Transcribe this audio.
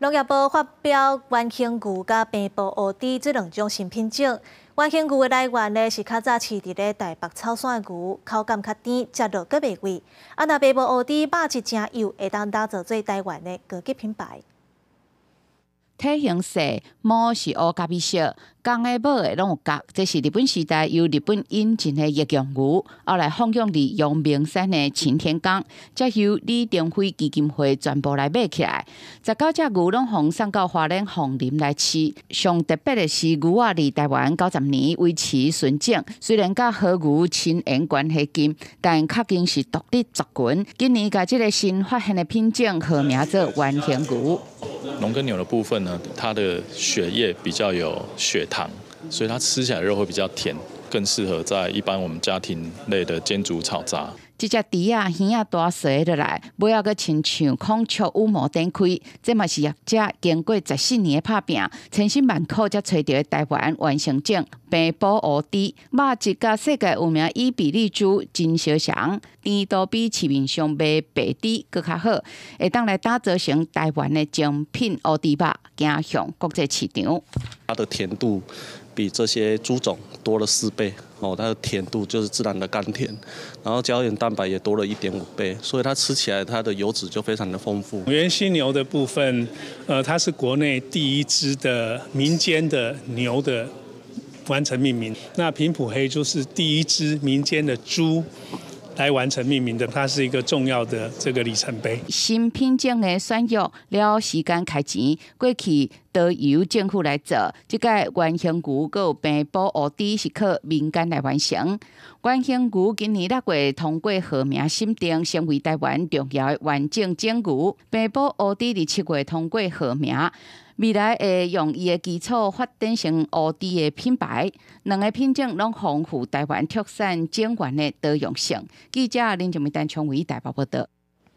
农业部发表原形牛甲平埔乌猪这两种新品种。原形牛的来源呢是较早饲伫咧台北草山的牛，口感较甜，食落阁袂贵。若平埔乌猪肉质真幼，会当打造做台湾的高级品牌。体型细，毛是乌咖啡色，公的母的拢有角。这是日本时代由日本引进的野羊牛，后来放养伫阳明山的擎天岗，再由李登辉基金会全部来买起来。19只牛拢放送到花莲凤林来饲。上特别的是，牛仔伫台湾90年维持纯种，虽然甲和牛亲缘关系近，但确经是独立族群。今年甲这个新发现的品种号名做原形牛。农耕牛的部分呢，它的血液比较有血糖，所以它吃起来肉会比较甜，更适合在一般我们家庭类的煎煮炒炸。这只猪啊、耳啊大细落来，尾仔阁亲像孔雀羽毛展开，这嘛是业者经过14年的打拼，千辛万苦才找到的台湾原生种平埔乌猪，肉质甲世界有名伊比利猪真相像，甜度比市面上卖白猪阁较好，会当来打造成台湾的精品乌猪肉，走向国际市场。它的甜度比这些猪种多了4倍。它的甜度就是自然的甘甜，然后胶原蛋白也多了1.5倍，所以它吃起来它的油脂就非常的丰富。原犀牛的部分，它是国内第一只的民间的牛的完成命名。那平埔黑猪是第一只民间的猪来完成命名的，它是一个重要的这个里程碑。新品种的选育了时间开钱，过去都由政府来做。这个原形牛还有平埔乌猪是靠民间来完成。原形牛今年6月通过号名审定，成为台湾重要的完整种牛。平埔乌猪伫7月通过号名。未来会用伊的基础发展成乌猪的品牌，两个品种拢丰富台湾特产种源的多样性。记者林俊明单从台北报道。